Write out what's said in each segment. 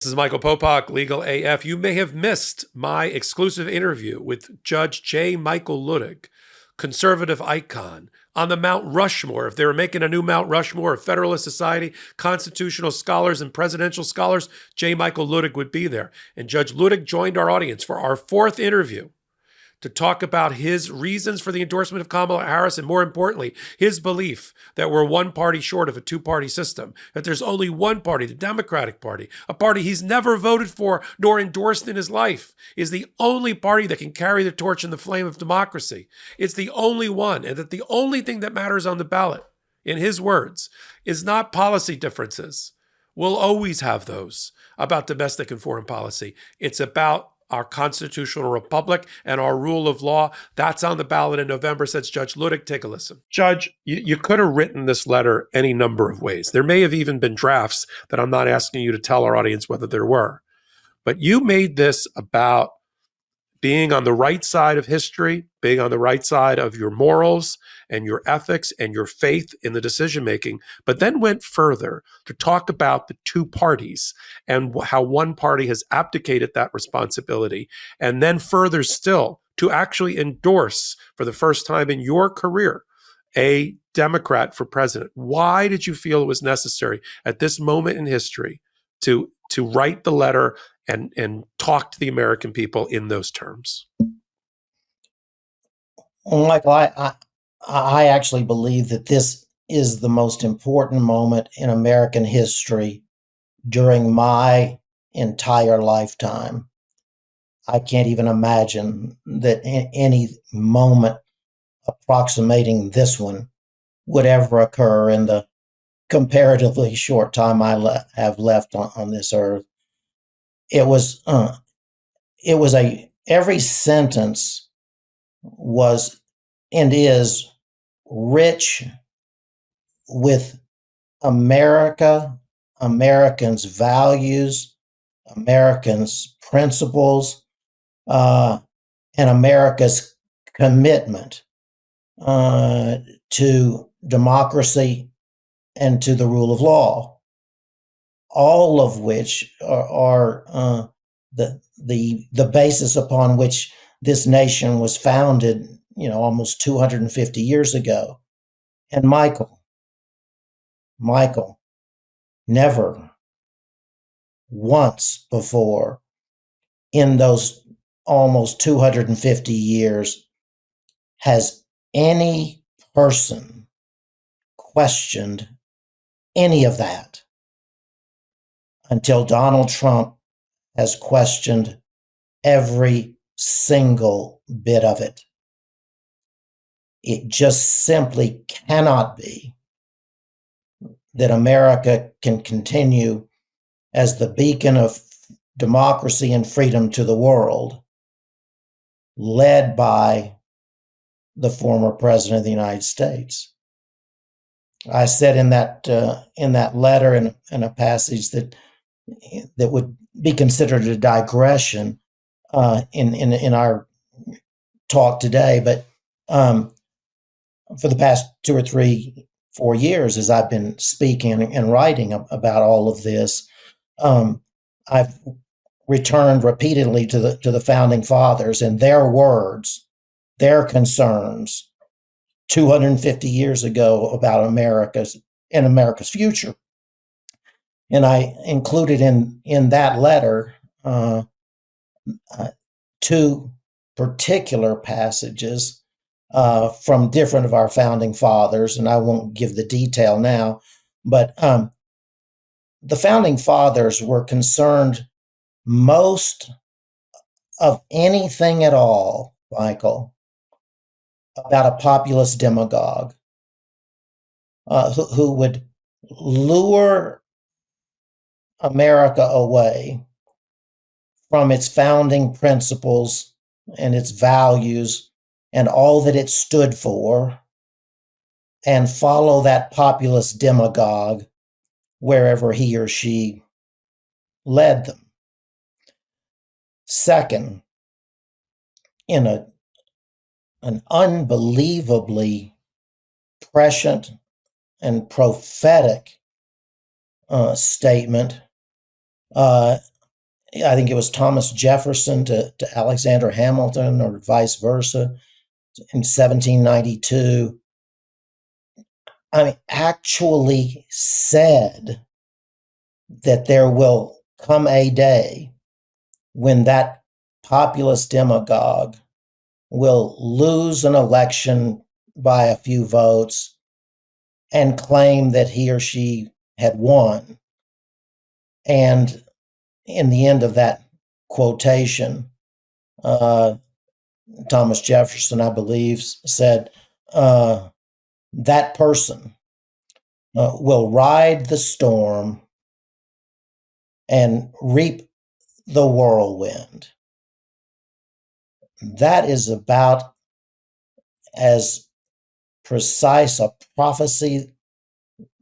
This is Michael Popok, Legal AF. You may have missed my exclusive interview with Judge J. Michael Luttig, conservative icon, on the Mount Rushmore. If they were making a new Mount Rushmore of Federalist Society, constitutional scholars, and presidential scholars, J. Michael Luttig would be there. And Judge Luttig joined our audience for our fourth interview to talk about his reasons for the endorsement of Kamala Harris, and more importantly, his belief that we're one party short of a two-party system, that there's only one party, the Democratic Party, a party he's never voted for nor endorsed in his life, is the only party that can carry the torch in the flame of democracy. It's the only one, and that the only thing that matters on the ballot, in his words, is not policy differences. We'll always have those about domestic and foreign policy. It's about our constitutional republic and our rule of law. That's on the ballot in November, says Judge Luttig. Take a listen. Judge, you could have written this letter any number of ways. There may have even been drafts that I'm not asking you to tell our audience whether there were. But you made this about being on the right side of history, being on the right side of your morals and your ethics and your faith in the decision-making, but then went further to talk about the two parties and how one party has abdicated that responsibility, and then further still to actually endorse, for the first time in your career, a Democrat for president. Why did you feel it was necessary at this moment in history to write the letter and talk to the American people in those terms? Well, Michael, I actually believe that this is the most important moment in American history during my entire lifetime. I can't even imagine that any moment approximating this one would ever occur in the comparatively short time I have left on this earth. It was every sentence was and is rich with America, Americans' values, Americans' principles, and America's commitment to democracy and to the rule of law, all of which are the basis upon which this nation was founded, almost 250 years ago. And Michael, never once before in those almost 250 years has any person questioned any of that until Donald Trump has questioned every single bit of it. It just simply cannot be that America can continue as the beacon of democracy and freedom to the world, led by the former president of the United States. I said in that letter, in a passage that would be considered a digression in our talk today, but for the past 2 or 3, 4 years, as I've been speaking and writing about all of this, I've returned repeatedly to the founding fathers and their words, their concerns 250 years ago about America's future. And I included in that letter 2 particular passages from different of our founding fathers, and I won't give the detail now, but the founding fathers were concerned most of anything at all, Michael, about a populist demagogue who would lure America away from its founding principles and its values and all that it stood for, and follow that populist demagogue wherever he or she led them. Second, in an unbelievably prescient and prophetic statement, Uh, I think it was Thomas Jefferson to Alexander Hamilton or vice versa in 1792. I mean, actually said that there will come a day when that populist demagogue will lose an election by a few votes and claim that he or she had won. And in the end of that quotation, Thomas Jefferson, I believe, said, that person will ride the storm and reap the whirlwind. That is about as precise a prophecy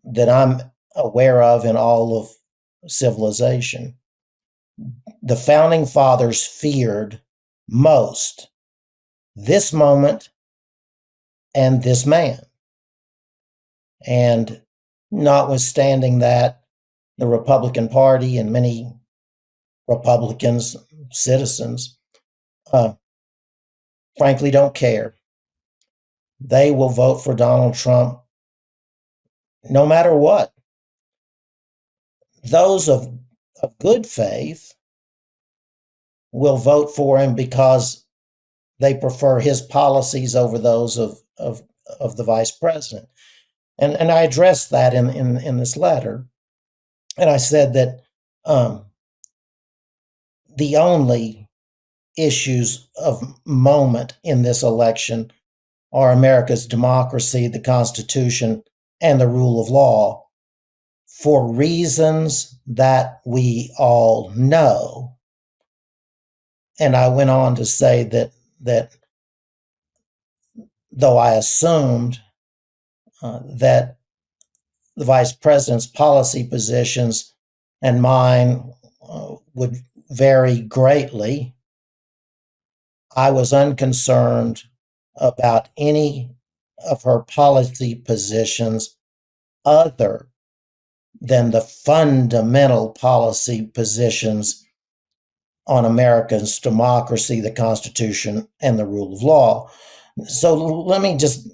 that I'm aware of in all of civilization. The founding fathers feared most this moment and this man. And notwithstanding that, the Republican Party and many Republicans, citizens, frankly don't care. They will vote for Donald Trump no matter what. Those of good faith will vote for him because they prefer his policies over those of the vice president. And I addressed that in this letter. And I said that the only issues of moment in this election are America's democracy, the Constitution, and the rule of law, for reasons that we all know. And I went on to say that though I assumed that the vice president's policy positions and mine would vary greatly, I was unconcerned about any of her policy positions other than the fundamental policy positions on America's democracy, the Constitution, and the rule of law. So let me just,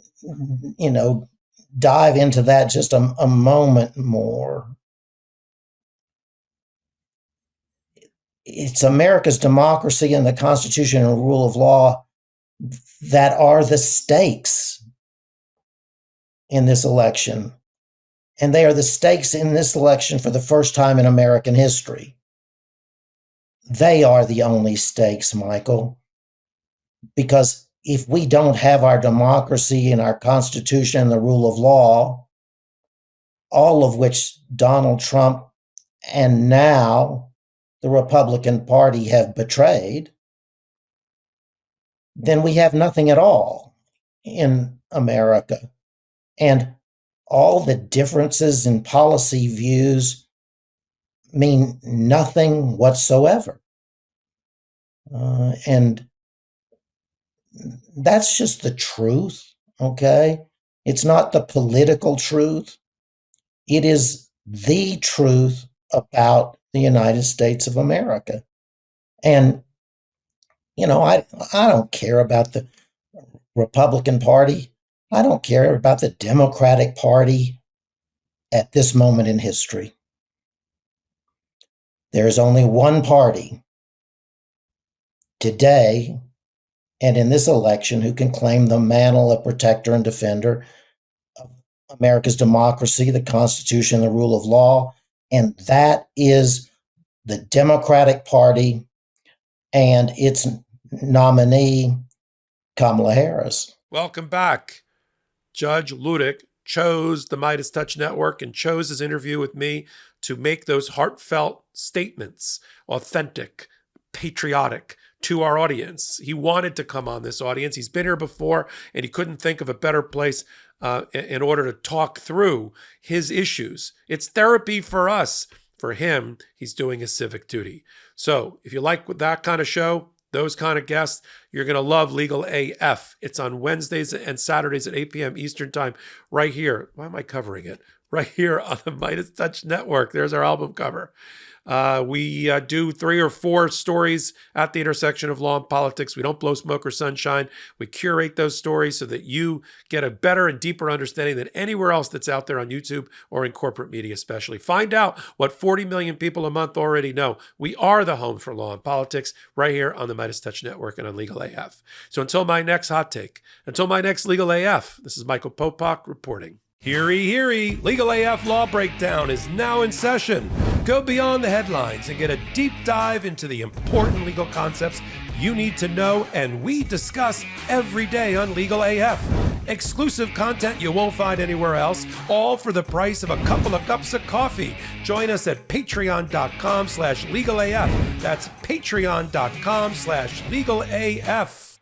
dive into that just a moment more. It's America's democracy and the Constitution and rule of law that are the stakes in this election. And they are the stakes in this election for the first time in American history. They are the only stakes, Michael, because if we don't have our democracy and our Constitution and the rule of law, all of which Donald Trump and now the Republican Party have betrayed, then we have nothing at all in America. And all the differences in policy views mean nothing whatsoever. And that's just the truth, okay? It's not the political truth. It is the truth about the United States of America. And, I don't care about the Republican Party. I don't care about the Democratic Party at this moment in history. There is only one party today and in this election who can claim the mantle of protector and defender of America's democracy, the Constitution, the rule of law, and that is the Democratic Party and its nominee, Kamala Harris. Welcome back. Judge Luttig chose the Meidas Touch Network and chose his interview with me to make those heartfelt statements, authentic, patriotic, to our audience. He wanted to come on this audience. He's been here before, and he couldn't think of a better place in order to talk through his issues. It's therapy for us. For him, he's doing his civic duty. So if you like that kind of show, those kind of guests, you're going to love Legal AF. It's on Wednesdays and Saturdays at 8 p.m. Eastern Time right here. Why am I covering it? Right here on the Meidas Touch Network. There's our album cover. We do 3 or 4 stories at the intersection of law and politics. We don't blow smoke or sunshine. We curate those stories so that you get a better and deeper understanding than anywhere else that's out there on YouTube or in corporate media especially. Find out what 40 million people a month already know. We are the home for law and politics right here on the Meidas Touch Network and on Legal AF. So until my next hot take, until my next Legal AF, this is Michael Popok reporting. Heary, heary, Legal AF Law Breakdown is now in session. Go beyond the headlines and get a deep dive into the important legal concepts you need to know and we discuss every day on Legal AF. Exclusive content you won't find anywhere else, all for the price of a couple of cups of coffee. Join us at patreon.com/legalaf. That's patreon.com/legalaf.